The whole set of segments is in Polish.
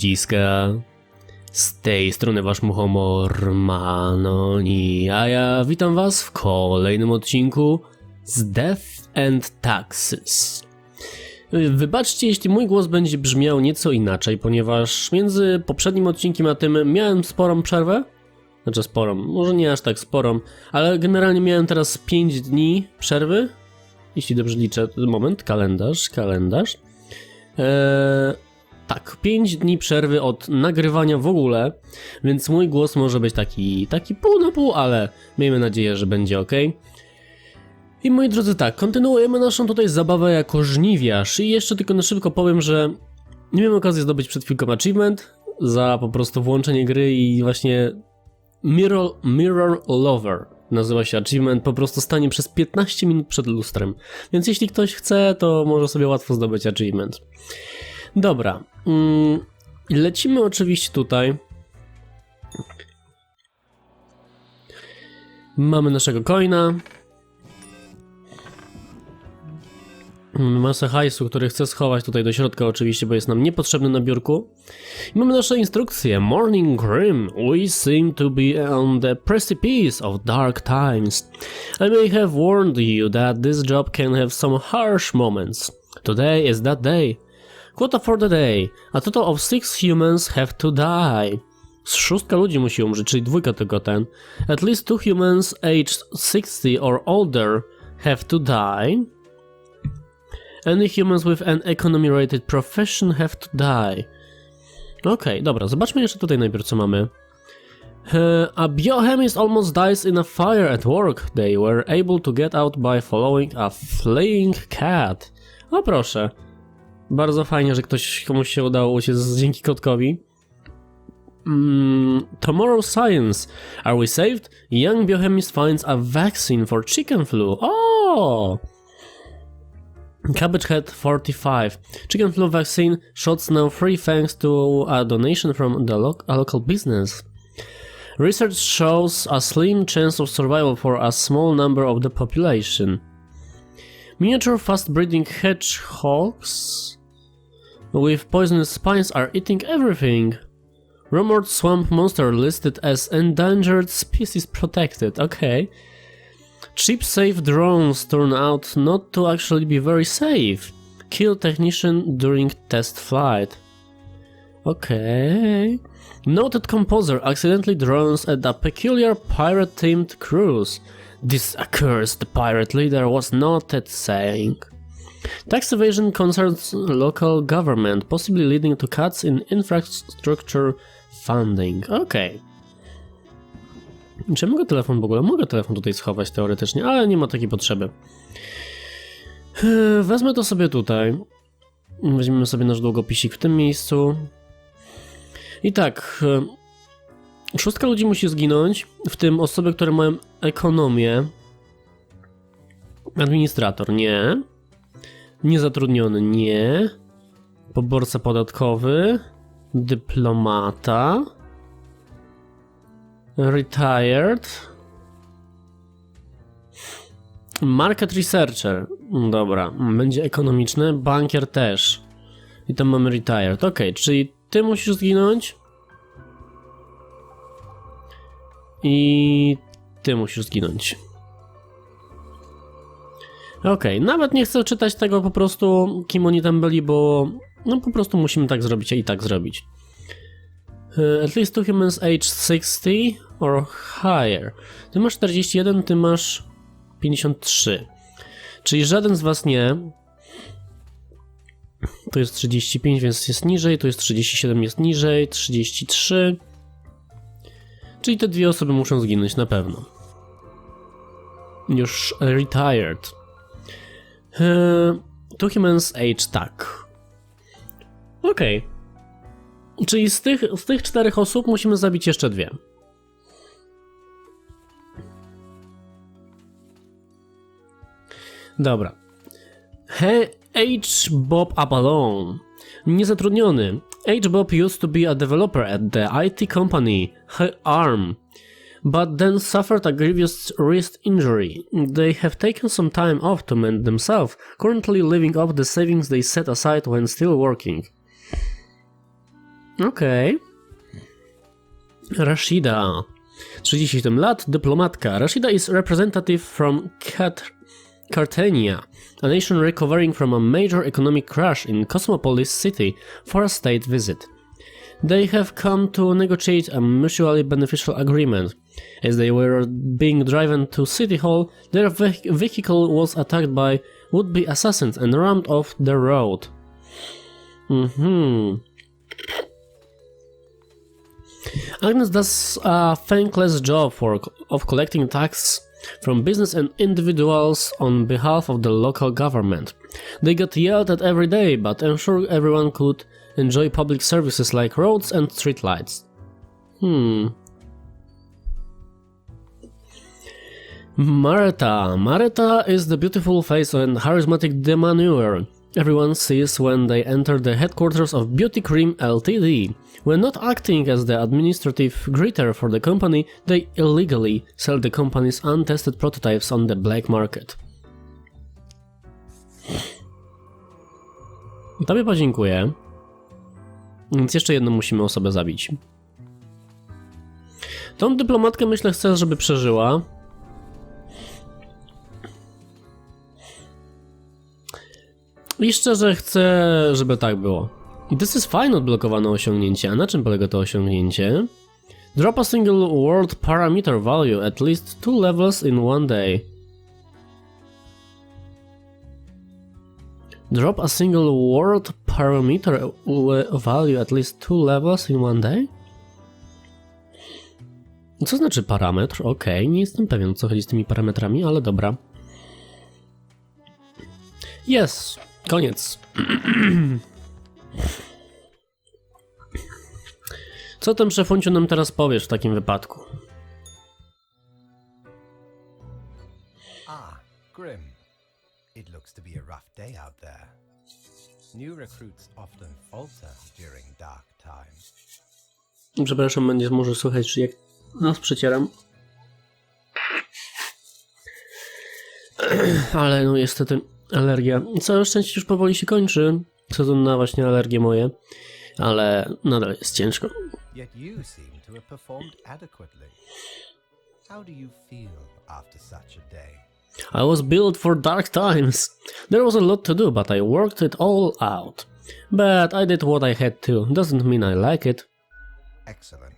Ludziska. Z tej strony wasz muchomor Manoni, a ja witam was w kolejnym odcinku z Death and Taxes. Wybaczcie, jeśli mój głos będzie brzmiał nieco inaczej, ponieważ między poprzednim odcinkiem a tym miałem sporą przerwę. Znaczy sporą, może nie aż tak sporą, ale generalnie miałem teraz 5 dni przerwy. Jeśli dobrze liczę, moment, kalendarz. Tak, 5 dni przerwy od nagrywania w ogóle, więc mój głos może być taki pół na pół, ale miejmy nadzieję, że będzie ok. I moi drodzy, tak, kontynuujemy naszą tutaj zabawę jako żniwiarz i jeszcze tylko na szybko powiem, że nie miałem okazji zdobyć przed chwilką achievement za po prostu włączenie gry i właśnie Mirror Lover nazywa się achievement, po prostu stanie przez 15 minut przed lustrem, więc jeśli ktoś chce, to może sobie łatwo zdobyć achievement. Dobra, lecimy oczywiście tutaj. Mamy naszego coina. Masę hajsu, który chcę schować tutaj do środka oczywiście, bo jest nam niepotrzebny na biurku. I mamy nasze instrukcje. Morning grim. We seem to be on the precipice of dark times. I may have warned you that this job can have some harsh moments. Today is that day. Quota for the day. A total of 6 humans have to die. 6 ludzi musi umrzeć, czyli 2 tylko ten. At least 2 humans aged 60 or older have to die. Any humans with an economy-rated profession have to die. Okej, dobra, zobaczmy jeszcze tutaj najpierw co mamy. A biochemist almost dies in a fire at work. They were able to get out by following a fleeing cat. O proszę. Bardzo fajnie, że komuś się udało uciec dzięki kotkowi. Tomorrow science. Are we saved? Young biochemist finds a vaccine for chicken flu. Oh! Cabbage Head 45. Chicken flu vaccine shots now free thanks to a donation from a local business. Research shows a slim chance of survival for a small number of the population. Miniature fast-breeding hedgehogs with poisonous spines are eating everything. Rumored swamp monster listed as endangered species protected. Okay. Cheap safe drones turn out not to actually be very safe. Kill technician during test flight. Okay. Noted composer accidentally drones at a peculiar pirate-themed cruise. This accursed pirate leader was noted saying. Tax evasion concerns local government, possibly leading to cuts in infrastructure funding. Okay. Czy mogę telefon w ogóle? Mogę telefon tutaj schować teoretycznie, ale nie ma takiej potrzeby. Wezmę to sobie tutaj. Weźmiemy sobie nasz długopisik w tym miejscu. I tak. 6 ludzi musi zginąć, w tym osoby, które mają ekonomię. Administrator, nie. Niezatrudniony, nie. Poborca podatkowy. Dyplomata. Retired. Market researcher. Dobra, będzie ekonomiczny. Bankier też. I tam mamy retired. Ok, czyli ty musisz zginąć. I ty musisz zginąć. Ok, nawet nie chcę czytać tego po prostu, kim oni tam byli, bo no po prostu musimy tak zrobić, a i tak zrobić. At least 2 humans age 60 or higher. Ty masz 41, ty masz 53. Czyli żaden z was nie. To jest 35, więc jest niżej. To jest 37, jest niżej. 33. Czyli te 2 osoby muszą zginąć na pewno. Już retired. 2 humans age tak. Okej. Czyli z tych 4 osób musimy zabić jeszcze 2. Dobra. H. Bob Abalone. Niezatrudniony. H. Bob used to be a developer at the IT company ARM, but then suffered a grievous wrist injury. They have taken some time off to mend themselves, currently living off the savings they set aside when still working. Okej. Rashida. 37 lat, dyplomatka. Rashida is representative from Cartania, a nation recovering from a major economic crash in Cosmopolis City for a state visit. They have come to negotiate a mutually beneficial agreement. As they were being driven to City Hall, their vehicle was attacked by would-be assassins and rammed off the road. Agnes does a thankless job of collecting tax from business and individuals on behalf of the local government. They got yelled at every day, but ensure everyone could enjoy public services like roads and streetlights. Mareta is the beautiful face and charismatic demagogue everyone sees when they enter the headquarters of Beauty Cream Ltd. When not acting as the administrative greeter for the company, they illegally sell the company's untested prototypes on the black market. Tobie podziękuję. Więc jeszcze jedną musimy osobę zabić. Tą dyplomatkę myślę chcę, żeby przeżyła. I szczerze chcę, żeby tak było. This is fine, odblokowano osiągnięcie. A na czym polega to osiągnięcie? Drop a single world parameter value at least 2 levels in one day. Drop a single world parameter value at least 2 levels in one day? Co znaczy parametr? Okej, nie jestem pewien, co chodzi z tymi parametrami, ale dobra. Jest, koniec. Co tam, szefunciu, nam teraz powiesz w takim wypadku? Grim. It looks to be a rough day out there. New recruits often falter during dark times. Przepraszam, będziesz może słychać, że jak nos przecieram. Ale no niestety alergia. Całe szczęście już powoli się kończy. Sezon na właśnie alergie moje. Ale nadal jest ciężko. Yet you seem to have performed adequately. How do you feel after such a day? I was built for dark times. There was a lot to do, but I worked it all out. But I did what I had to. Doesn't mean I like it. Excellent.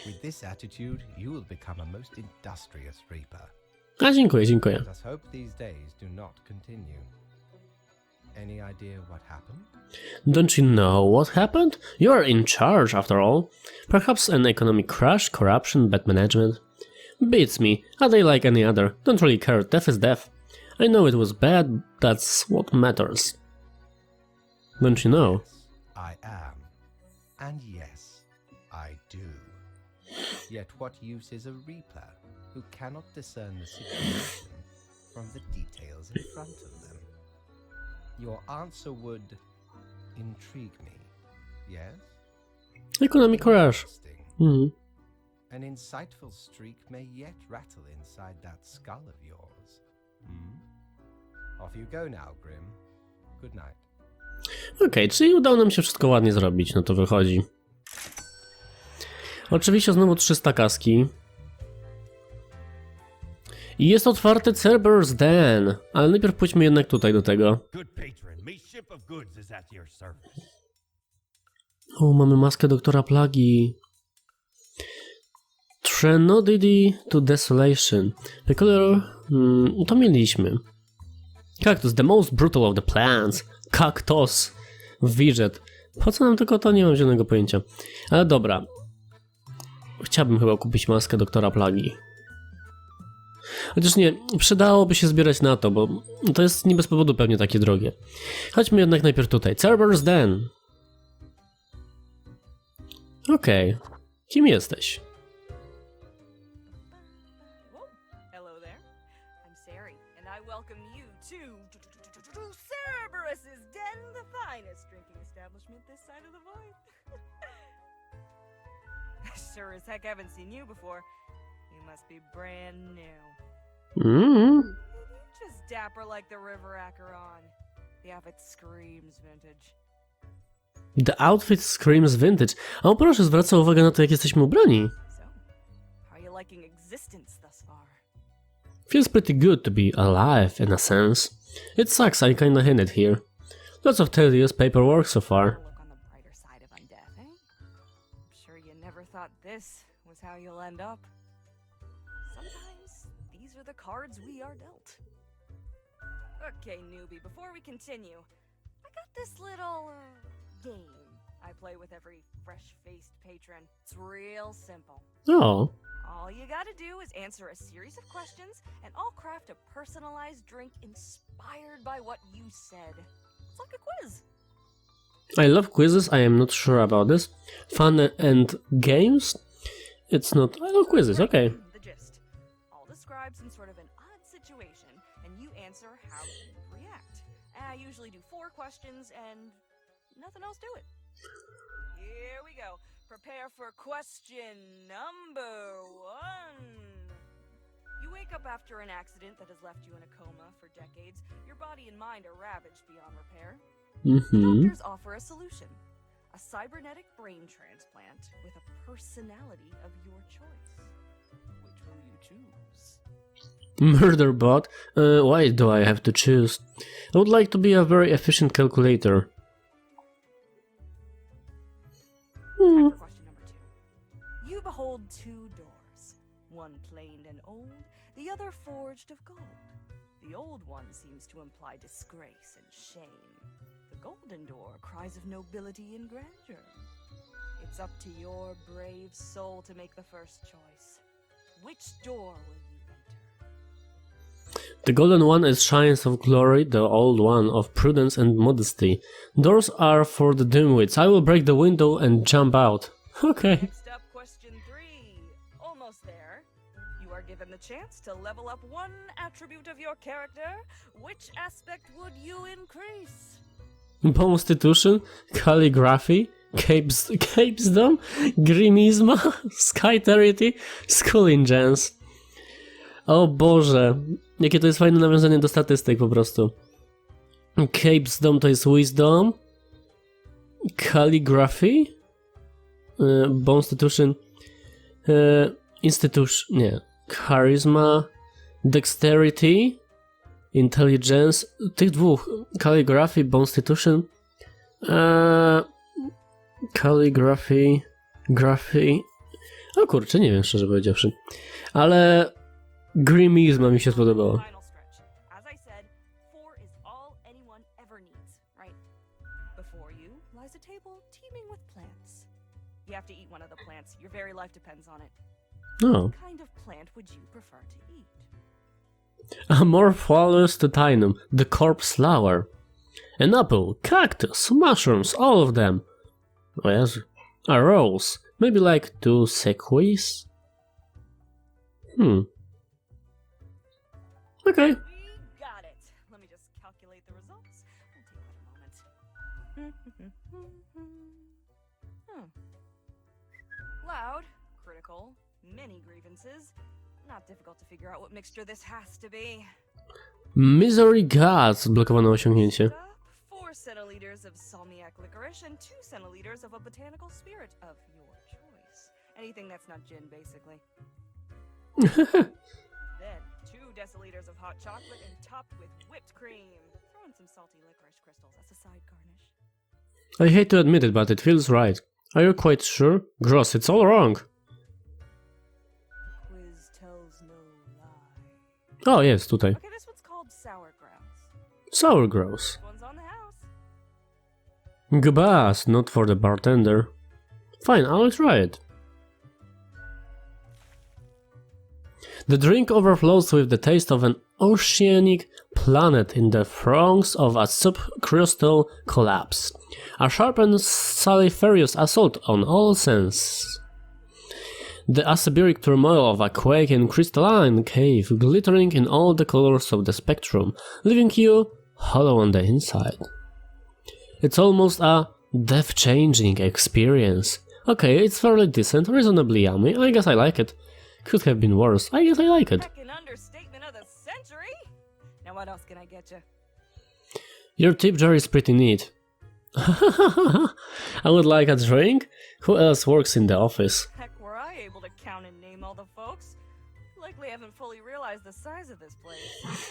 With this attitude, you will become a most industrious reaper. A dziękuję, dziękuję. Let us hope these days do not continue. Any idea what happened? Don't you know what happened? You are in charge, after all. Perhaps an economic crash, corruption, bad management. Beats me. A day like any other. Don't really care. Death is death. I know it was bad. That's what matters. Don't you know? Yes, I am. And yes, I do. Yet what use is a reaper who cannot discern the situation from the details in front of them? Your answer would intrigue me, yes? Economic crash. Interesting. An insightful streak may yet rattle inside that skull of yours. Off you go now, Grim. Good night. Okej, czyli udało nam się wszystko ładnie zrobić, no to wychodzi. Oczywiście znowu 300 kaski. I jest otwarty Cerberus den, ale najpierw pójdźmy jednak tutaj do tego. O, mamy maskę doktora Plagi. Trenodity to Desolation. Peculiar... to mieliśmy. Cactus, the most brutal of the plants. Kaktos. Widget. Po co nam tylko to? Nie mam żadnego pojęcia. Ale dobra. Chciałbym chyba kupić maskę doktora Plagi. Chociaż nie, przydałoby się zbierać na to, bo to jest nie bez powodu pewnie takie drogie. Chodźmy jednak najpierw tutaj. Cerberus den. Okej. Kim jesteś? Cerberus's den, the finest drinking establishment this side of the void. Sure as heck haven't seen you before. You must be brand new. Just dapper like the river Acheron. The outfit screams vintage. The outfit screams vintage. O proszę, zwraca uwagę na to, jak jesteśmy ubrani. So, how are you liking existence thus far? Feels pretty good to be alive, in a sense. It sucks, I kinda hate it here. Lots of tedious paperwork so far. Look on the brighter side of undeath, eh? I'm sure you never thought this was how you'll end up. Sometimes these are the cards we are dealt. Okay, newbie, before we continue, I got this little game I play with every fresh-faced patron. It's real simple. Oh. All you gotta do is answer a series of questions, and I'll craft a personalized drink inspired by what you said. It's like a quiz. I love quizzes, I am not sure about this. Fun and games? It's not... I love quizzes, okay. The gist. I'll describe some sort of an odd situation, and you answer how you react. I usually do 4 questions and nothing else to it. Here we go. Prepare for question number 1. You wake up after an accident that has left you in a coma for decades. Your body and mind are ravaged beyond repair. The doctors offer a solution. A cybernetic brain transplant with a personality of your choice. Which will you choose? Murder bot? Why do I have to choose? I would like to be a very efficient calculator. Time for question number 2. You behold 2 doors. One planed and old, the other forged of gold. The old one seems to imply disgrace and shame. The golden door cries of nobility and grandeur. It's up to your brave soul to make the first choice. Which door will you enter? The golden one is shines of glory, the old one of prudence and modesty. Doors are for the dimwits. I will break the window and jump out. Okay. Next up, question 3. Almost there. You are given the chance to level up 1 attribute of your character. Which aspect would you increase? Constitution, calligraphy, capesdom, grimisma, skyterity, school ingens. O Boże, jakie to jest fajne nawiązanie do statystyk po prostu. Capesdom to jest wisdom, calligraphy, Constitution, institution, nie, charisma, dexterity, intelligence, tych dwóch, calligraphy, Constitution, calligraphy, graphy, o kurczę, nie wiem szczerze powiedziawszy, ale grimisma mi się spodobało. Final stretch. As I said, 4 is all anyone ever needs, right? Before you lies a table teeming with plants. You have to eat one of the plants. Your very life depends on it. No. What kind of plant would you prefer to eat? Amorphous titanum, the corpse flower. An apple, cactus, mushrooms, all of them. Oh yes. A rose, maybe like 2 sequoias? Okay. We got it. Let me just calculate the results. We'll take that a moment. Loud, critical, many grievances. Not difficult to figure out what mixture this has to be. Misery Gods, blokowane osiągnięcie. 4 centiliters of salmiak licorice and 2 centiliters of a botanical spirit of your choice. Anything that's not gin, basically. Then 2 deciliters of hot chocolate and topped with whipped cream. Throw in some salty licorice crystals as a side garnish. I hate to admit it, but it feels right. Are you quite sure? Gross, it's all wrong. The quiz tells no lie. O, jest tutaj. Okay, this one's called sour grouse. Sour grouse. This one's on the house. Gbas, not for the bartender. Fine, I'll try it. The drink overflows with the taste of an oceanic planet in the throes of a subcrustal collapse. A sharp and saliferious assault on all senses. The acerbic turmoil of a quake in crystalline cave, glittering in all the colors of the spectrum, leaving you hollow on the inside. It's almost a death-changing experience. Okay, it's fairly decent, reasonably yummy, I guess I like it. Could have been worse, I guess I like it. Heck, an understatement of the century. Now what else can I get you? Your tip jar is pretty neat. I would like a drink. Who else works in the office? Heck, were I able to count and name all the folks? Likely haven't fully realized the size of this place.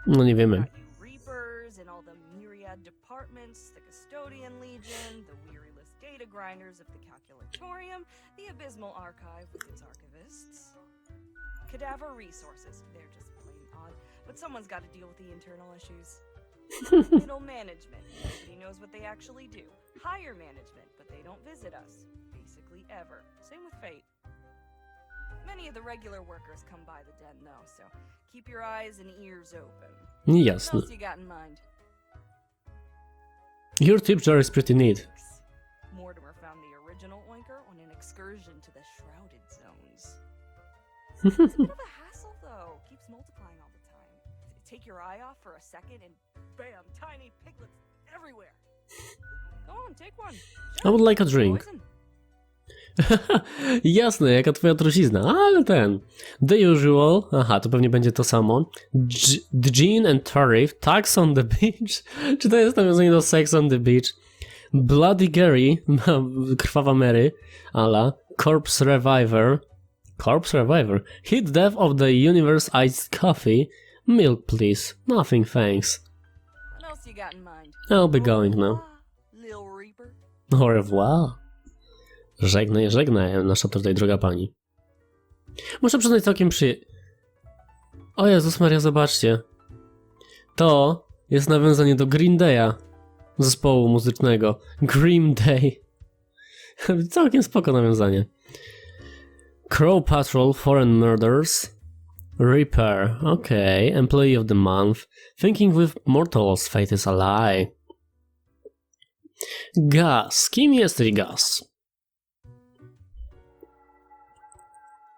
No nie wiemy. Got you reapers and all the myriad departments, the custodian legion, the weariless data grinders of the calculatorium, the abysmal archive with its archivists. Cadaver resources, they're just plain odd, but someone's got to deal with the internal issues. Middle management, nobody knows what they actually do. Higher management, but they don't visit us, basically ever. Same with fate. Many of the regular workers come by the den though, so keep your eyes and ears open. What Jasne. else you got in mind? Your tip jar is pretty neat. Mortimer found the original oinker on an excursion to the shrouded zones. It's a bit of a hassle though. Keeps multiplying all the time. Take your eye off for a second and bam, tiny piglets everywhere. Go on, take one. I would like a drink. Poison. Jasne, jaka twoja trucizna, ale ten. The usual. Aha, to pewnie będzie to samo. Gene and Tariff, Tax on the Beach. Czy to jest nawiązanie do Sex on the Beach? Bloody Gary, Krwawa Mary, ala. Corpse Reviver. Corpse Reviver. Hit Death of the Universe Iced Coffee. Milk please. Nothing thanks. What else you got in mind? I'll be going now. Lil Reaper. Au revoir. Żegnaj, żegnaj, nasza tutaj droga pani. Muszę przyznać całkiem O Jezus Maria, zobaczcie. To jest nawiązanie do Green Day'a, zespołu muzycznego. Green Day. Całkiem spoko nawiązanie. Crow Patrol, Foreign Murders. Reaper, okay. Employee of the Month. Thinking with Mortals, Fate is a Lie. Gus. Kim jesteś, Gus?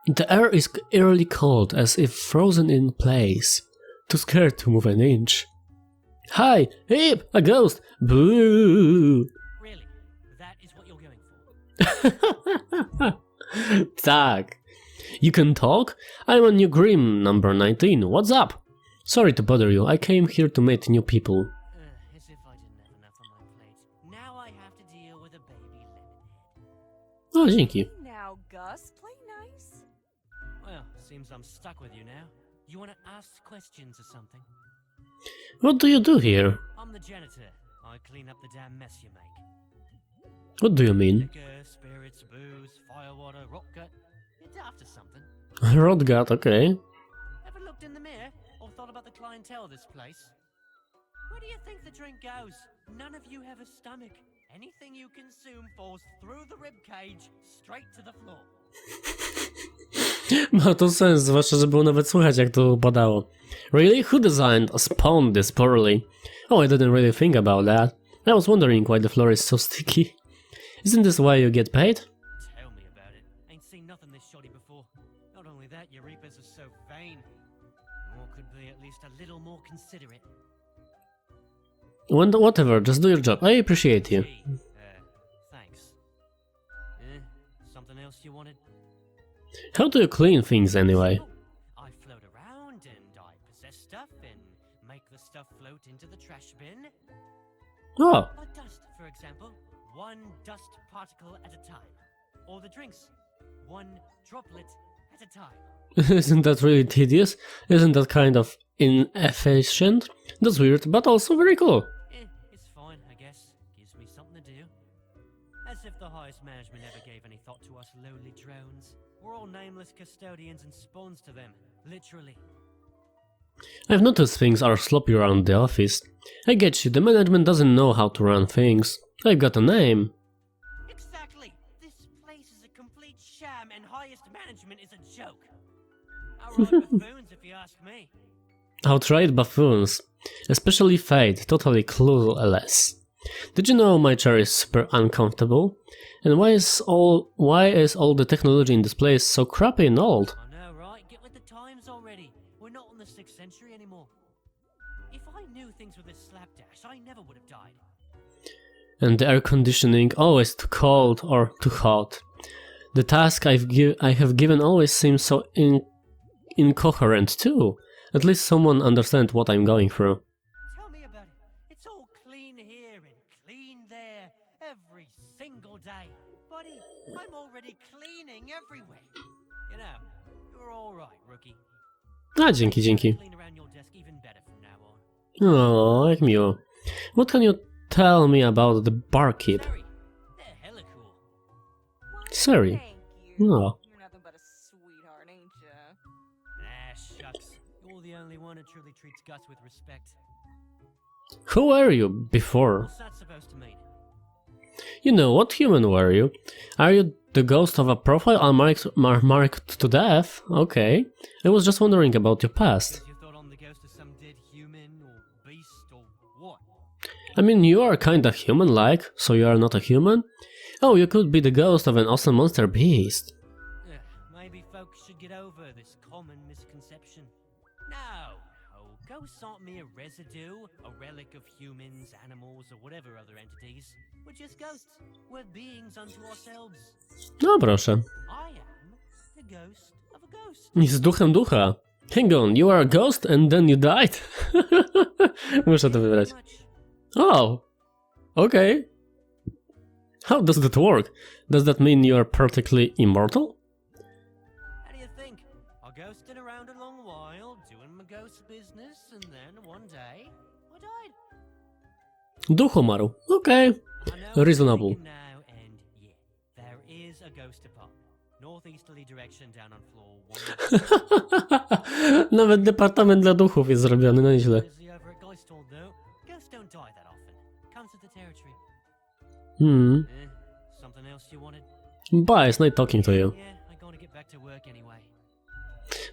The air is eerily cold, as if frozen in place. Too scared to move an inch. Hi! Hip! A ghost! Boo! Really? That is what you're going for? Tak. You can talk? I'm on New Grim, number 19. What's up? Sorry to bother you. I came here to meet new people. As if I didn't have enough on my plate. Now I have to deal with a baby lemonhead. O, dzięki. Now, Gus, play nice. Well, seems I'm stuck with you now. You want to ask questions or something? What do you do here? I'm the janitor. I clean up the damn mess you make. What do you mean? Liquor, spirits, booze, firewater, rock gut. It's after something. Rodgat, okay. Ever looked in the mirror or thought about the clientele of this place? Where do you think the drink goes? None of you have a stomach. Anything you consume falls through the rib cage straight to the floor. Ma to sens, zwłaszcza, że było nawet słychać, jak to upadało. Really? Who designed or spawned this poorly? Oh, I didn't really think about that. I was wondering why the floor is so sticky. Isn't this why you get paid? Tell me about it. Ain't seen nothing this shoddy before. Not only that, your reapers are so vain. Or could be at least a little more considerate. Whatever, just do your job. I appreciate you. Gee, thanks. Something else you wanted? How do you clean things anyway? Oh, I float around and I possess stuff and make the stuff float into the trash bin. Oh, Like dust, for example. One dust particle at a time. Or the drinks. One droplet at a time. isn't that really tedious? Isn't that kind of inefficient? That's weird, but also very cool. It's fine, I guess. Gives me something to do. As if the highest management ever gave any thought to us lowly drones. We're all nameless custodians and spawns to them. Literally. I've noticed things are sloppy around the office. I get you, the management doesn't know how to run things. I've got a name. Exactly! This place is a complete sham and highest management is a joke. Outright buffoons, if you ask me. Outright buffoons. Especially Fate, totally clueless. Did you know my chair is super uncomfortable? And why is all the technology in this place so crappy and old? I know, right? Get with the times already. We're not in the 6th century anymore. If I knew things were this slapdash, I never would have died. And the air conditioning always too cold or too hot. The task I have given always seems so incoherent too. At least someone understands what I'm going through. Tell me about it. It's all clean here and clean there. cleaning everywhere. You know, you're all right, rookie. A, dzięki. Clean around your desk even better from now on. O, jak miło. What can you tell me about the barkeep? Sorry, they're hella cool. Sorry. Thank you. No. You're nothing but a sweetheart, ain't ya? Ah, shucks. You're the only one who truly treats Gus with respect. Who were you before? What's that supposed to mean? You know, what human were you? Are you the ghost of a profile marked to death? Okay. I was just wondering about your past. You thought I'm the ghost of some dead human or beast or what? I mean, you are kinda human-like, so you are not a human? Oh, you could be the ghost of an awesome monster beast. Maybe folks should get over this common misconception. No, ghosts aren't mere residue, a relic of humans, animals, or whatever other entities. We're just ghosts. We're beings unto ourselves. No proszę. I am the ghost of a ghost. I z duchem ducha. Hang on, you are a ghost and then you died? Muszę to wybrać. Oh, okay. How does that work? Does that mean you are practically immortal? How do you think? I ghosted around a long while, doing my ghost business, and then one day, I died. Duch umarł. Okay. I know Reasonable. what you're thinking now, and yeah, there is a ghost department. Northeasterly direction down on floor 1. Nawet departament dla duchów jest zrobiony, no nieźle. Busy over at Geistall, though. Ghosts don't die that often. Comes with the territory. Something else you wanted? Bye, it's nice talking to you. Yeah, I gotta get back to work anyway.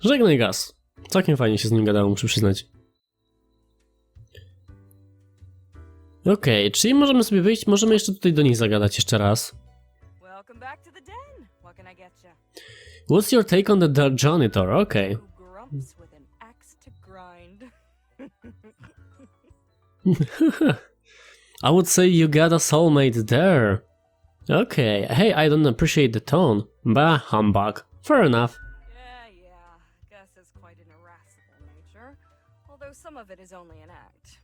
Żegnaj Gus. Całkiem fajnie się z nim gadało, muszę przyznać. Okej, czyli możemy sobie wyjść, możemy jeszcze tutaj do nich zagadać jeszcze raz. Welcome back to the den. What can I get ya? What's your take on the janitor? Okay. Who grumps with an axe to grind? I would say you got a soulmate there. Okay, hey, I don't appreciate the tone. Bah, humbug. Fair enough. Yeah. Gus has quite an irascible nature, although some of it is only an act.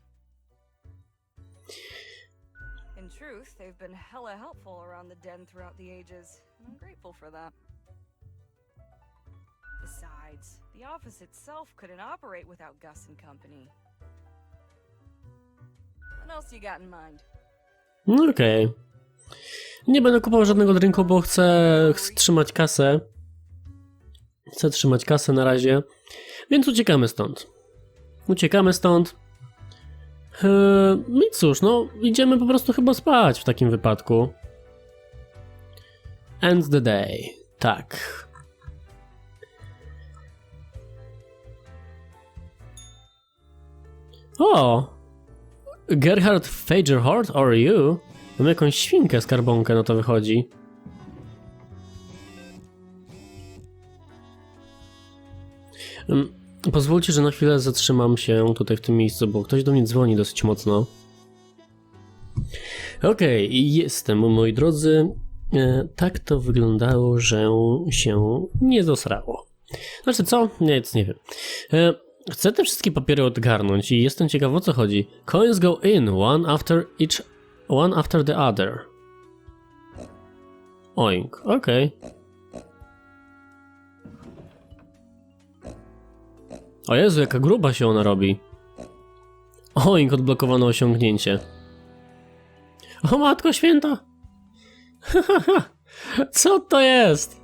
In truth, they've been hella helpful around the den throughout the ages, and I'm grateful for that. Besides, the office itself couldn't operate without Gus and company. What else you got in mind? Okej. Nie będę kupował żadnego drinku, bo chcę trzymać kasę. Chcę trzymać kasę na razie. Więc uciekamy stąd. I cóż, no idziemy po prostu chyba spać w takim wypadku. End the day. Tak. O! Gerhard Fagerhort, or you? Mam jakąś świnkę, skarbonkę, no to wychodzi. Pozwólcie, że na chwilę zatrzymam się tutaj w tym miejscu, bo ktoś do mnie dzwoni dosyć mocno. Okej, jestem, moi drodzy. Tak to wyglądało, że się nie zosrało. Znaczy co? Nic nie wiem. Chcę te wszystkie papiery odgarnąć i jestem ciekaw, o co chodzi. Coins go in, one after the other. Oink, okej. O Jezu, jaka gruba się ona robi. Oink, odblokowano osiągnięcie. O Matko Święta! Co to jest?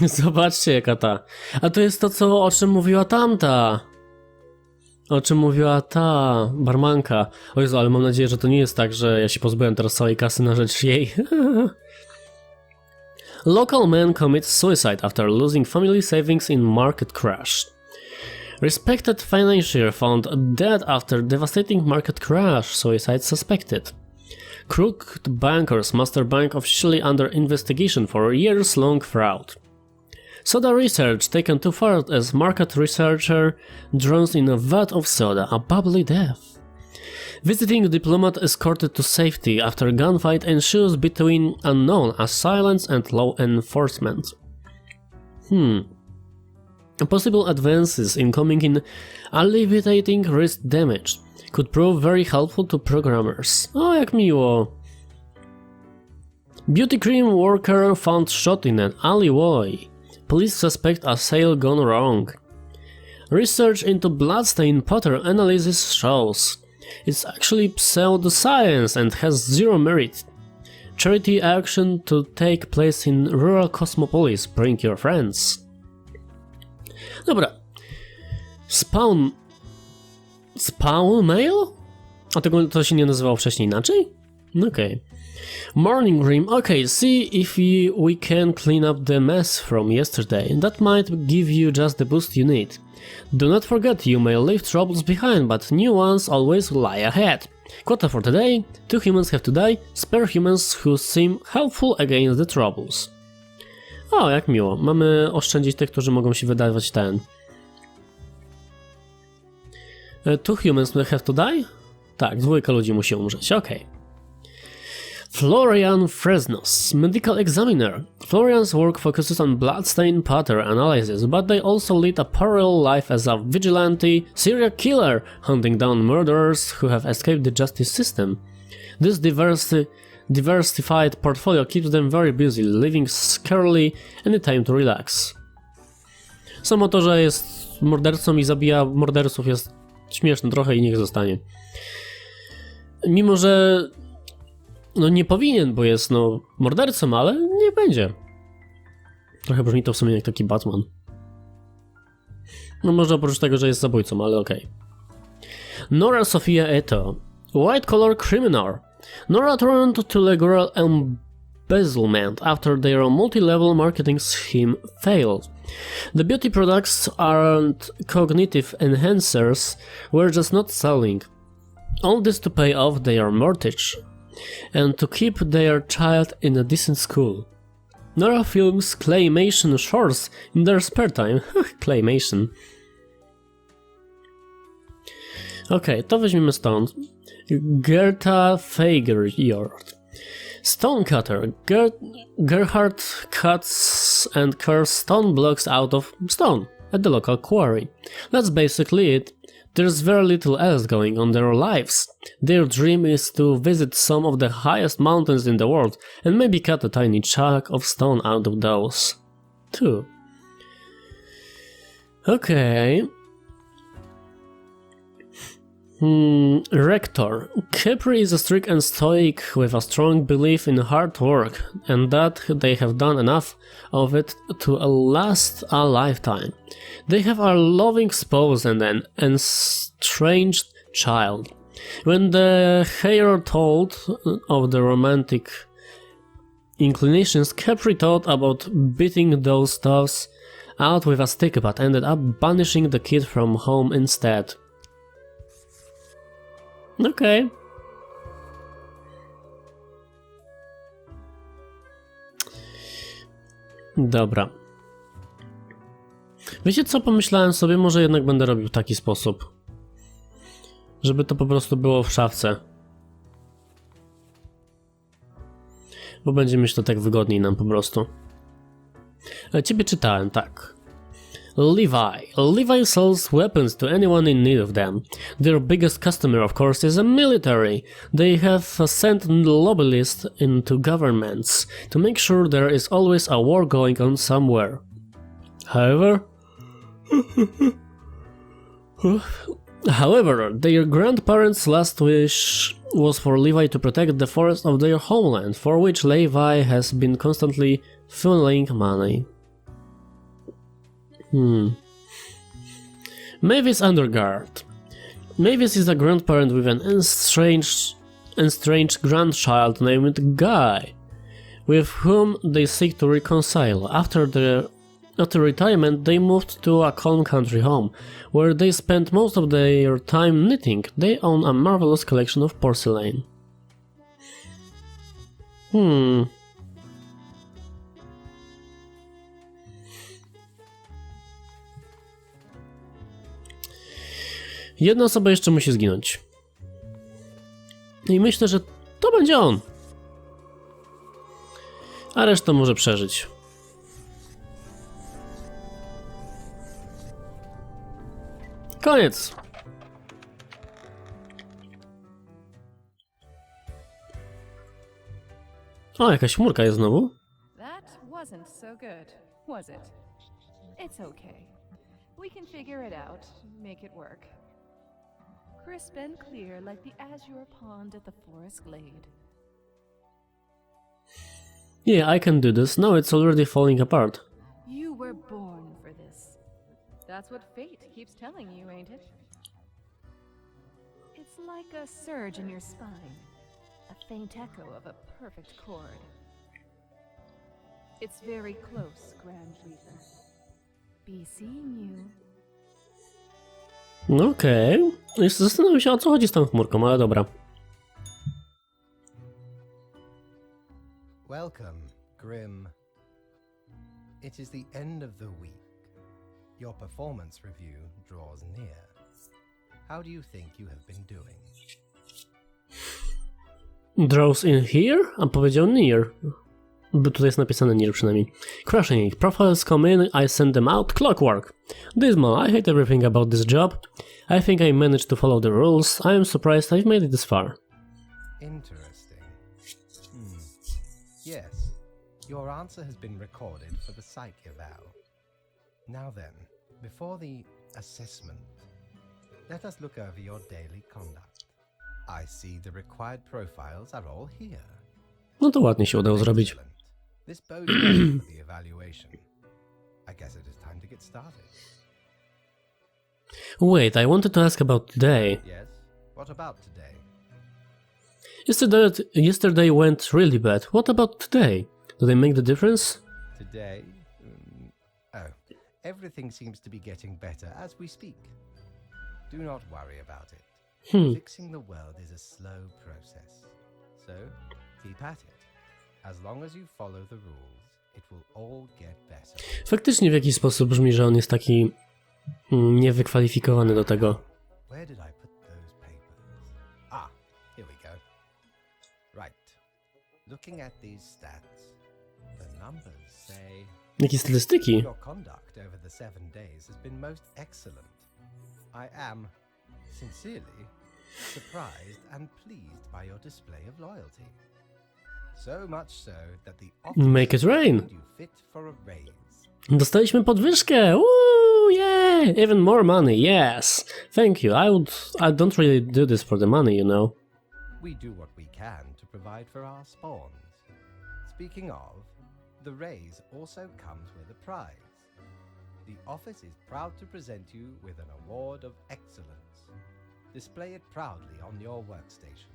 Zobaczcie jaka ta. A to jest to, o czym mówiła tamta. O czym mówiła ta barmanka. O Jezu, ale mam nadzieję, że to nie jest tak, że ja się pozbyłem teraz całej kasy na rzecz jej. Local man commits suicide after losing family savings in market crash. Respected financier found dead after devastating market crash. Suicide suspected. Crooked bankers master bank officially under investigation for years-long fraud. Soda research taken too far as market researcher drowns in a vat of soda, a bubbly death. Visiting diplomat escorted to safety after gunfight ensues between unknown assailants and law enforcement. Possible advances incoming in alleviating risk damage could prove very helpful to programmers. O, jak miło. Beauty cream worker found shot in an alleyway. Police suspect a sale gone wrong. Research into bloodstain pattern analysis shows it's actually pseudoscience and has zero merit. Charity action to take place in rural Cosmopolis. Bring your friends. Dobra. Spawn mail? A tego to się nie nazywało wcześniej inaczej? Okej. Morning Dream. Okay, see if we can clean up the mess from yesterday. That might give you just the boost you need. Do not forget you may leave troubles behind, but new ones always lie ahead. Quota for today: 2 humans have to die, spare humans who seem helpful against the troubles. O, jak miło. Mamy oszczędzić tych, którzy mogą się wydawać ten. 2 humans have to die? Tak, 2 ludzi musi umrzeć, okej. Florian Fresnos, medical examiner. Florian's work focuses on bloodstain pattern analysis, but they also lead a parallel life as a vigilante serial killer, hunting down murderers who have escaped the justice system. This diversified portfolio keeps them very busy, leaving scarcely any time to relax. Samo to, że jest mordercą i zabija morderców, jest śmieszne trochę i niech zostanie. Mimo że no nie powinien, bo jest no mordercą, ale niech będzie. Trochę brzmi to w sumie jak taki Batman. No może oprócz tego, że jest zabójcą, ale okej. Nora Sofia Eto, white collar criminal. Nora turned to legal embezzlement after their multi-level marketing scheme failed. The beauty products aren't cognitive enhancers, were just not selling. All this to pay off their mortgage and to keep their child in a decent school. Nora films claymation shorts in their spare time. Claymation. Okej, to weźmiemy stąd. Gerta Fagerjord. Stonecutter. Gerhard cuts and curves stone blocks out of stone at the local quarry. That's basically it. There's very little else going on in their lives. Their dream is to visit some of the highest mountains in the world and maybe cut a tiny chunk of stone out of those, too. Okay. Rector. Capri is a strict and stoic with a strong belief in hard work and that they have done enough of it to last a lifetime. They have a loving spouse and an estranged child. When the hero told of the romantic inclinations, Capri thought about beating those stuffs out with a stick but ended up banishing the kid from home instead. Okej. Dobra. Wiecie co, pomyślałem sobie, może jednak będę robił w taki sposób. Żeby to po prostu było w szafce. Bo będzie myślę tak wygodniej nam po prostu. Ciebie czytałem, tak. Levi sells weapons to anyone in need of them. Their biggest customer, of course, is the military. They have sent lobbyists into governments to make sure there is always a war going on somewhere. However, their grandparents' last wish was for Levi to protect the forest of their homeland, for which Levi has been constantly funneling money. Mavis Undergard. Mavis is a grandparent with an estranged grandchild named Guy, with whom they seek to reconcile. After retirement, they moved to a calm country home, where they spend most of their time knitting. They own a marvelous collection of porcelain. Jedna osoba jeszcze musi zginąć. I myślę, że to będzie on. A reszta może przeżyć. Koniec. O, jakaś chmurka jest znowu. That wasn't so good, was it? It's okay. We can figure it out, make it work. Crisp and clear like the azure pond at the forest glade. Yeah, I can do this. No, it's already falling apart. You were born for this. That's what fate keeps telling you, ain't it? It's like a surge in your spine, a faint echo of a perfect chord. It's very close, Grand Reaper. Be seeing you. No okej. Jeszcze zastanawiam się, o co chodzi z tą chmurką, ale dobra. Welcome, Grim. It is the end of the week. Your performance review draws near. How do you think you have been doing? Draws in here? A powiedział near. Bo tutaj jest napisane near przynajmniej. Crushing it. Profiles come in, I send them out. Clockwork. Dismal. I hate everything about this job. I think I managed to follow the rules. I am surprised I've made it this far. Interesting. Yes, your answer has been recorded for the psych eval. Now then, before the assessment, let us look over your daily conduct. I see the required profiles are all here. No to ładnie się udało zrobić. Excellent. This bodes well for the evaluation. I guess it is time to get started. Wait, I wanted to ask about today. Yes? What about today? Yesterday went really bad. What about today? Do they make the difference? Today? Everything seems to be getting better as we speak. Do not worry about it. Fixing the world is a slow process. So, keep at it. As long as you follow the rules, it will all get better. Faktycznie w jakiś sposób brzmi, że on jest taki niewykwalifikowany do tego. Where did I put those papers? Ah, here we go. Right. Looking at these stats, the numbers say Jakie statystyki? your conduct over the 7 days has been most excellent. I am sincerely surprised and pleased by your display of loyalty. So much so that the Make it rain. found you fit for a raise. Dostaliśmy podwyżkę! Woo! Yeah! Even more money, yes! Thank you. I don't really do this for the money, you know. We do what we can to provide for our spawns. Speaking of, the raise also comes with a prize. The office is proud to present you with an award of excellence. Display it proudly on your workstation.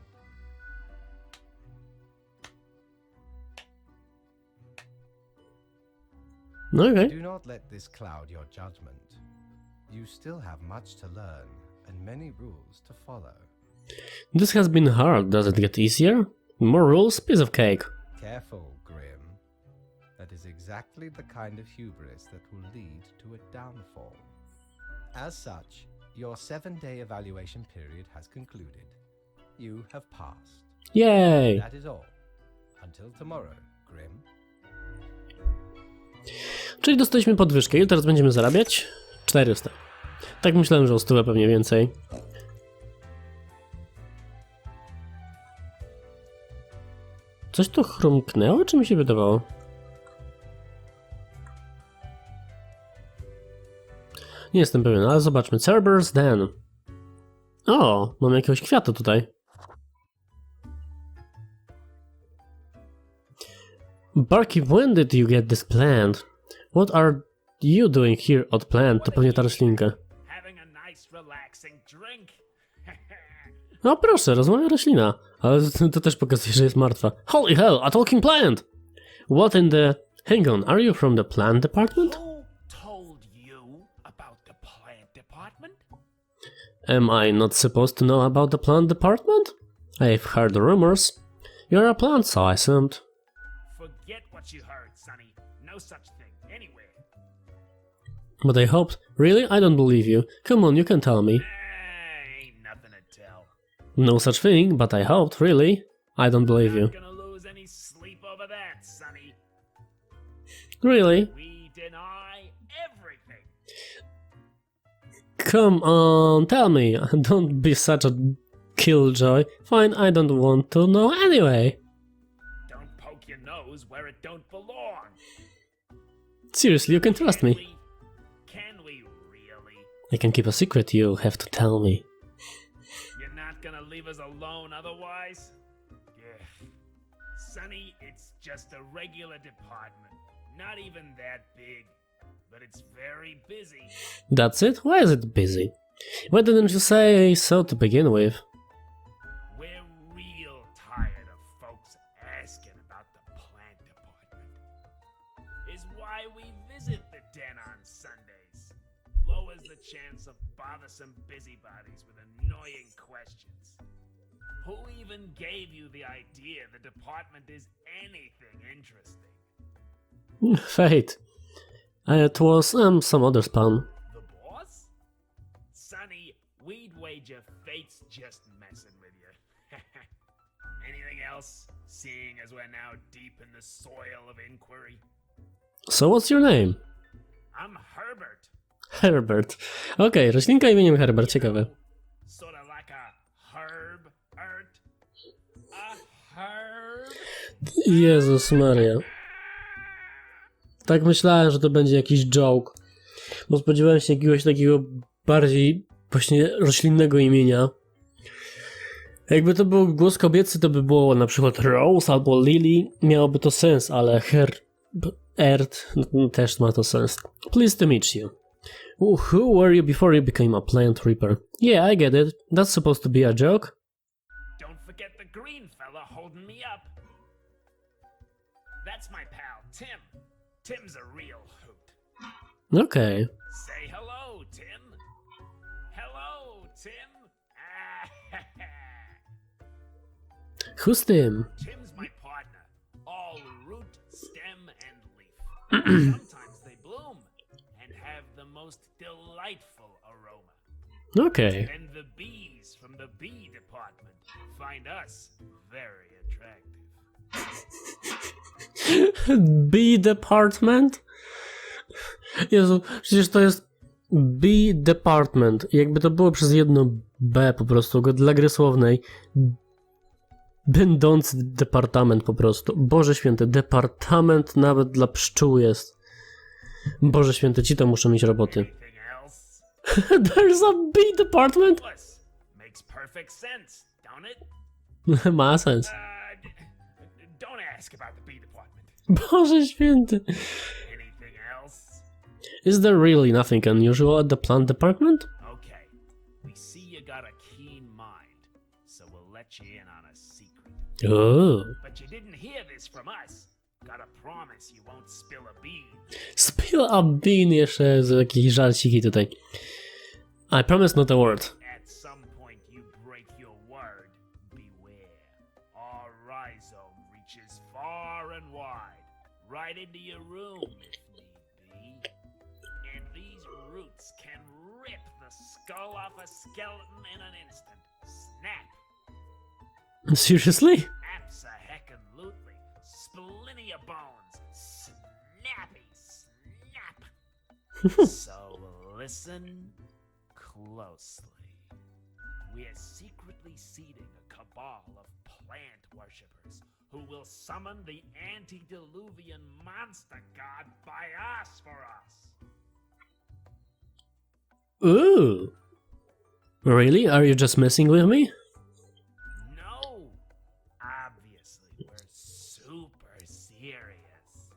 Okay. Do not let this cloud your judgment. You still have much to learn and many rules to follow. This has been hard. Does it get easier? More rules? Piece of cake. Careful, Grim. That is exactly the kind of hubris that will lead to a downfall. As such, your 7-day evaluation period has concluded. You have passed. Yay! That is all. Until tomorrow, Grim. Czyli dostaliśmy podwyżkę i teraz będziemy zarabiać 400. Tak myślałem, że o 100 pewnie więcej. Coś tu chrumknęło, czy mi się wydawało? Nie jestem pewien, ale zobaczmy. Cerberus den. O, mamy jakiegoś kwiatu tutaj. Barkeep, when did you get this plant? What are you doing here od plant? To pewnie ta roślinka. Having a nice, relaxing drink. No proszę, rozmawia roślina. Ale to też pokazuje, że jest martwa. Holy hell, a talking plant! What in the... Hang on, are you from the plant department? Who told you about the plant department? Am I not supposed to know about the plant department? I've heard rumors. You're a plant, so I assumed. Forget what you heard, Sonny. No such thing anywhere. But I hoped... Really? I don't believe you. Come on, you can tell me. Ain't nothing to tell. No such thing, but I hoped, really. I don't believe you. Not gonna lose any sleep over that, Sonny. Really? We deny everything. Come on, tell me. Don't be such a killjoy. Fine, I don't want to know anyway. Don't poke your goes where it don't belong. Seriously, you can trust me. Can we really? I can keep a secret, you have to tell me. You're not gonna leave us alone otherwise? Yeah. Sonny, it's just a regular department. Not even that big. But it's very busy. That's it? Why is it busy? Why didn't you say so to begin with? We're real tired of folks asking about the plant department. Is why we visit the den on Sundays. Lowers the chance of bothersome busybodies with annoying questions. Who even gave you the idea the department is anything interesting? Fate. It was some other spawn. The boss? Sonny, we'd wager fate's just messing with you. Anything else? Seeing as we're now deep in the soil of inquiry. So what's your name? I'm Herbert. Herbert. Okej, roślinka imieniem Herbert, ciekawe. Sort of like a herb ert. A herb? Jezus Maria. Tak myślałem, że to będzie jakiś joke. Bo spodziewałem się jakiegoś takiego bardziej właśnie roślinnego imienia. Jakby to był głos kobiecy, to by było na przykład Rose albo Lily. Miałoby to sens, ale Herbert też ma to sens. Pleased to meet you. Who were you before you became a plant reaper? Yeah, I get it. That's supposed to be a joke. Don't forget the green fella holding me up. That's my pal, Tim. Tim's a real hoot. Okej. Say hello, Tim. Hello, Tim. Who's Tim? Tim's my partner. All root, stem, and leaf. Sometimes they bloom and have the most delightful aroma. Okej. And the bees from the bee department find us very attractive. B Department? Jezu, przecież to jest B Department. Jakby to było przez jedno B po prostu, dla gry słownej. Będący departament po prostu. Boże święty, departament nawet dla pszczół jest. Boże święty, ci to muszą mieć roboty. Anything else? There's a B Department? Plus, makes perfect sense, don't it? Ma sens. Don't ask about the bee department. Boże święty. Anything else? Is there really nothing unusual at the plant department? Okay, we see you got a keen mind, so we'll let you in on a secret. Oh. But you didn't hear this from us. Gotta promise you won't spill a bean. Spill a bean jeszcze z jakieś żarciki tutaj. I promise not a word. At some point you break your word. Beware. Our rhizome reaches far and wide, right into your room if need be. And these roots can rip the skull off a skeleton in an instant. Snap. Seriously? Abso-heckin-lutely. Splinter your bones. Snappy snap. So listen closely. We're secretly seeding a cabal of plant worshippers who will summon the antediluvian monster god by us for us. Ooh. Really? Are you just messing with me? No. Obviously, we're super serious.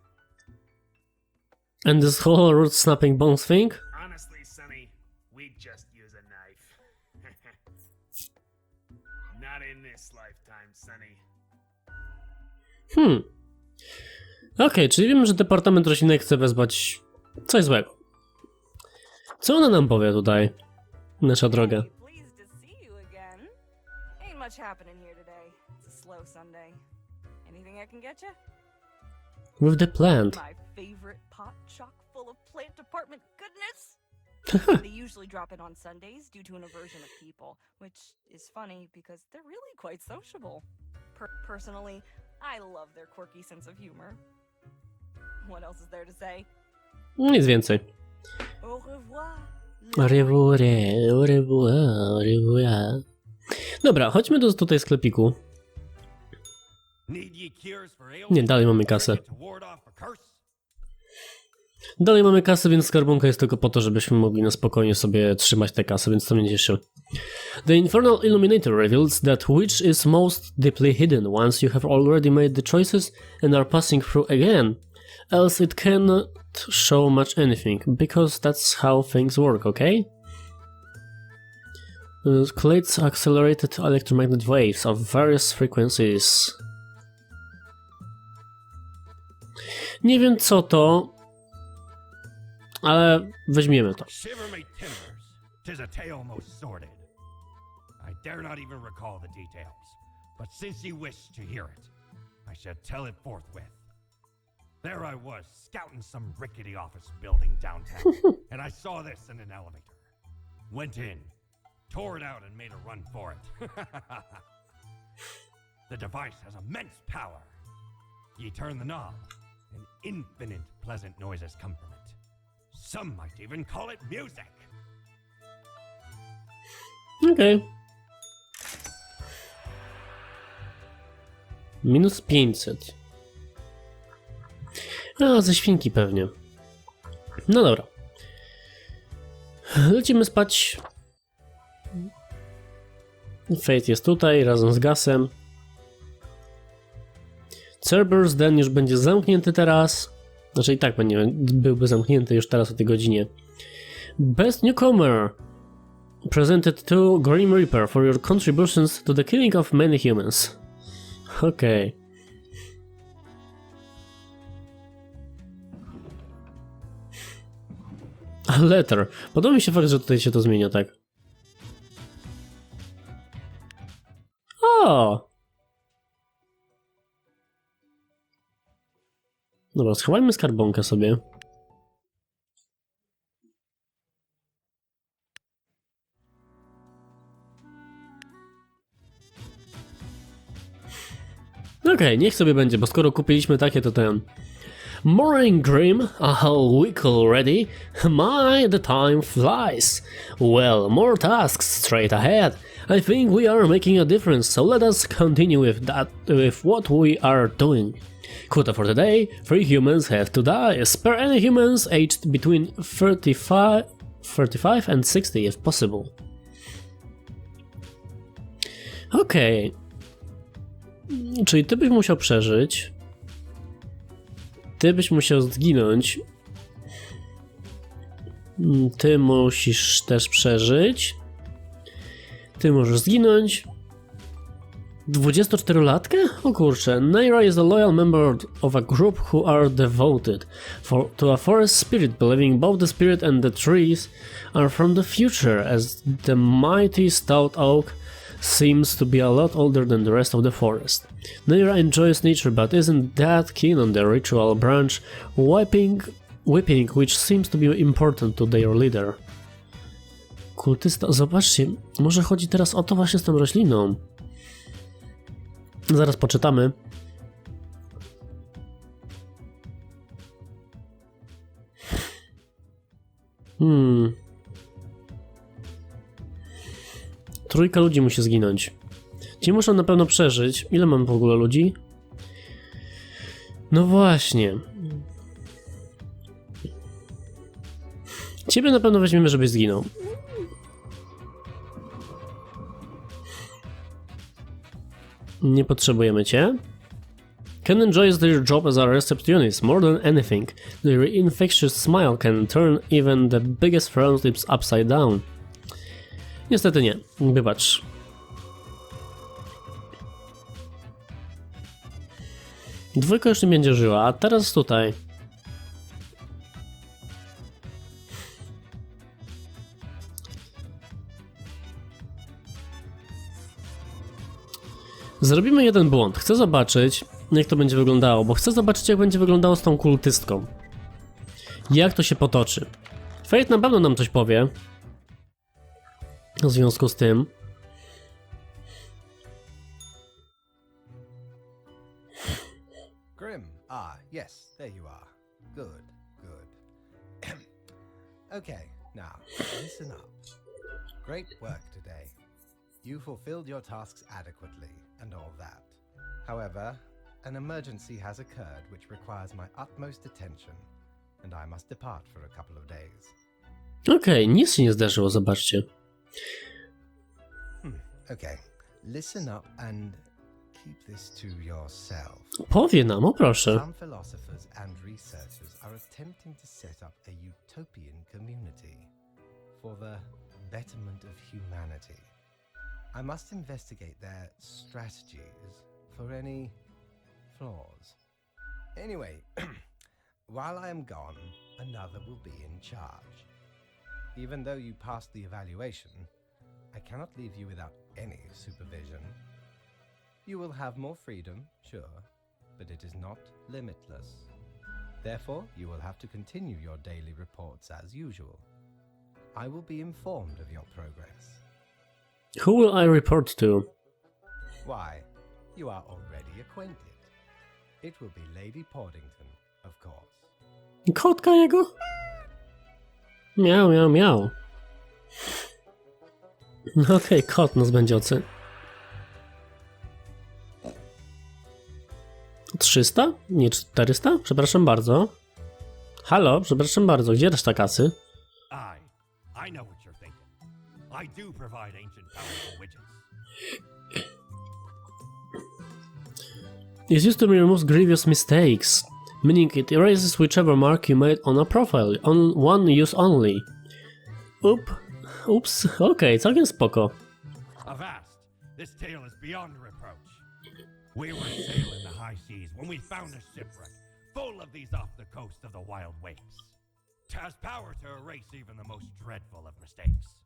And this whole root snapping bones thing? Honestly, Sonny, we'd just use a knife. Not in this lifetime, Sonny. Okej, czyli wiemy, że Departament Roślinek chce wezwać coś złego. Co ona nam powie tutaj? Nasza droga. Pleased to see you again. Ain't much happening here today. It's a slow Sunday. Anything I can get you? With the plant. My favorite pot chock full of plant department goodness. They usually drop in on Sundays due to an aversion of people, which is funny because they're really quite sociable. Personally, I love their quirky sense of humor. What else is there to say? Nic więcej. Au revoir. Au revoir, au revoir, au revoir. Dobra, chodźmy do tutaj sklepiku. Need Nie, dalej mamy kasę. Dalej mamy kasę, więc skarbonka jest tylko po to, żebyśmy mogli na spokojnie sobie trzymać tę kasę, więc to mnie cieszy. The Infernal Illuminator reveals that which is most deeply hidden once you have already made the choices and are passing through again, else it cannot show much anything, because that's how things work, okay? Collects accelerated electromagnetic waves of various frequencies. Nie wiem co to, ale weźmiemy to. Shiver me timbers, 'tis a tale most sordid. I dare not even recall the details, but since you wish to hear it, I shall tell it forthwith. There I was, scouting some rickety office building downtown, and I saw this in an elevator. Went in, tore it out and made a run for it. The device has immense power. You turn the knob, and infinite pleasant noises come from it. Some might even call it music. Okej. Minus 500. A, ze świnki pewnie. No dobra. Lecimy spać. Fate jest tutaj razem z Gasem. Cerberus den już będzie zamknięty teraz. Znaczy i tak byłby zamknięty już teraz o tej godzinie. Best Newcomer presented to Grim Reaper for your contributions to the killing of many humans. Okej. A letter. Podoba mi się fakt, że tutaj się to zmienia, tak? O! Dobra, schowajmy skarbonkę sobie. Okej, niech sobie będzie, bo skoro kupiliśmy takie, to ten... Morning Grim, a whole week already? My, the time flies. Well, more tasks straight ahead. I think we are making a difference, so let us continue with what we are doing. Quota for the day: 3 humans have to die. Spare any humans aged between 35 and 60 if possible. Okej. Czyli ty byś musiał przeżyć. Ty byś musiał zginąć. Ty musisz też przeżyć. Ty możesz zginąć. 24-latkę? O kurczę. Naira is a loyal member of a group who are devoted to a forest spirit, believing both the spirit and the trees are from the future, as the mighty stout oak seems to be a lot older than the rest of the forest. Naira enjoys nature but isn't that keen on the ritual branch whipping, which seems to be important to their leader. Kultysta, zobaczcie, może chodzi teraz o to właśnie z tą rośliną. Zaraz poczytamy. Trójka ludzi musi zginąć. Ci muszą na pewno przeżyć. Ile mam w ogóle ludzi? No właśnie. Ciebie na pewno weźmiemy, żebyś zginął. Nie potrzebujemy cię. Ken enjoys their job as a receptionist more than anything. Their infectious smile can turn even the biggest frownslips upside down. Niestety nie. Wybacz. Dwójka już nie będzie żyła, a teraz tutaj. Zrobimy jeden błąd. Chcę zobaczyć, jak to będzie wyglądało, bo chcę zobaczyć, jak będzie wyglądało z tą kultystką. Jak to się potoczy. Fate na pewno nam coś powie. W związku z tym. Grim. Yes, there you are. Good, good. Okay, now, listen up. Great work today. You fulfilled your tasks adequately and all that. However, an emergency has occurred which requires my utmost attention, and I must depart for a couple of days. Okej, nic się nie zdarzyło, zobaczcie. Okay, listen up and keep this to yourself. Powie nam, o proszę. Some philosophers and researchers are attempting to set up a utopian community for the betterment of humanity. I must investigate their strategies for any flaws. Anyway, while I am gone, another will be in charge. Even though you passed the evaluation, I cannot leave you without any supervision. You will have more freedom, sure, but it is not limitless. Therefore, you will have to continue your daily reports as usual. I will be informed of your progress. Who will I report to? Why, you are already acquainted. It will be Lady Poddington, of course. Kotka jego? Miał, miał, miał. Okej, kot nas będzie oceniał. 300? Nie 400? Przepraszam bardzo. Halo, przepraszam bardzo, gdzie reszta kasy? I know what you're thinking. I do provide ancient powerful widgets. It's used to remove grievous mistakes, meaning it erases whichever mark you made on a profile, on one use only. Ups, okej, całkiem spoko. Avast! This tale is beyond reproach. We were sailing the high seas when we found a shipwreck full of these off the coast of the wild wakes. It has power to erase even the most dreadful of mistakes.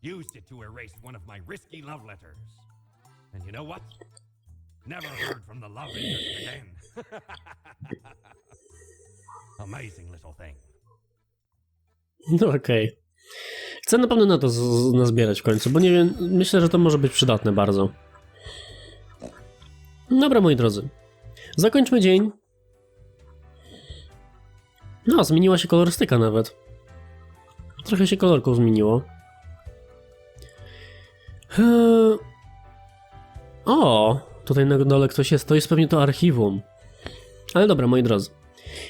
Used it to erase one of my risky love letters. And you know what? Never heard from the love interest again. Amazing little thing. No okej. Chcę na pewno na to nazbierać w końcu, bo nie wiem, myślę, że to może być przydatne bardzo. Dobra, moi drodzy. Zakończmy dzień. No, zmieniła się kolorystyka nawet. Trochę się kolorków zmieniło. O, tutaj na dole ktoś jest. To jest pewnie to archiwum. Ale dobra, moi drodzy.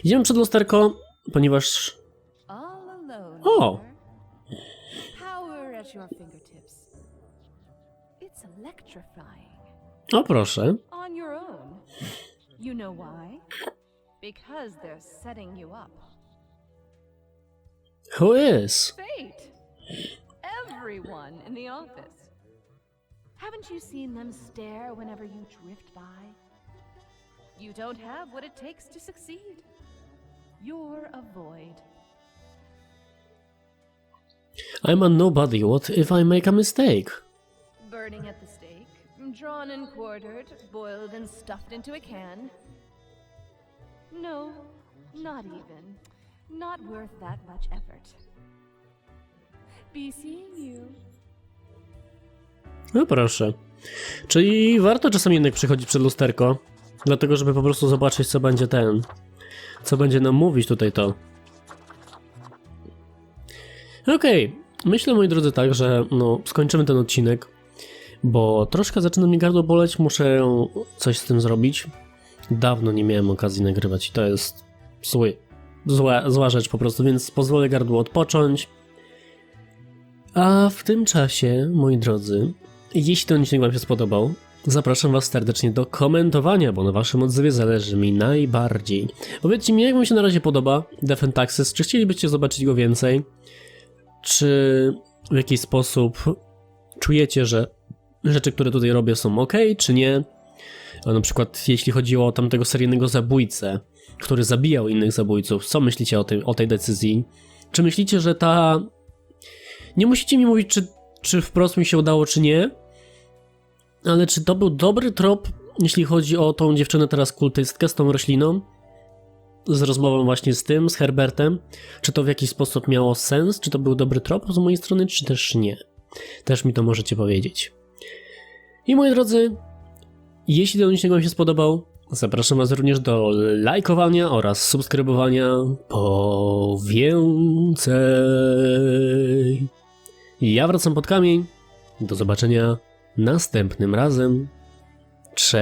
Idziemy przed lusterko, ponieważ... All alone. O! here. Power at your fingertips. It's electrifying. O, proszę. On your own. You know why? Because they're setting you up. Who is? Fate! Everyone in the office. Haven't you seen them stare whenever you drift by? You don't have what it takes to succeed. You're a void. I'm a nobody. What if I make a mistake? Burning at the stake, drawn and quartered, boiled and stuffed into a can. No, not even. Not worth that much effort. Be seeing you. No proszę. Czyli warto czasem jednak przychodzić przed lusterko, dlatego żeby po prostu zobaczyć, co będzie co będzie nam mówić tutaj to. Okej, myślę, moi drodzy, tak, że no, skończymy ten odcinek, bo troszkę zaczyna mnie gardło boleć, muszę coś z tym zrobić. Dawno nie miałem okazji nagrywać i to jest zła rzecz po prostu, więc pozwolę gardłu odpocząć. A w tym czasie, moi drodzy, jeśli ten odcinek wam się spodobał, zapraszam was serdecznie do komentowania, bo na waszym odzewie zależy mi najbardziej. Powiedzcie mi, jak wam się na razie podoba Defend Taxes, czy chcielibyście zobaczyć go więcej? Czy w jakiś sposób czujecie, że rzeczy, które tutaj robię, są ok, czy nie? A na przykład jeśli chodzi o tamtego seryjnego zabójcę, który zabijał innych zabójców, co myślicie o tej decyzji? Czy myślicie, że ta... Nie musicie mi mówić, czy wprost mi się udało, czy nie, ale czy to był dobry trop, jeśli chodzi o tą dziewczynę teraz kultystkę z tą rośliną? Z rozmową właśnie z Herbertem? Czy to w jakiś sposób miało sens? Czy to był dobry trop z mojej strony, czy też nie? Też mi to możecie powiedzieć. I moi drodzy, jeśli ten odcinek wam się spodobał, zapraszam was również do lajkowania oraz subskrybowania po więcej. Ja wracam pod kamień. Do zobaczenia następnym razem. Cześć!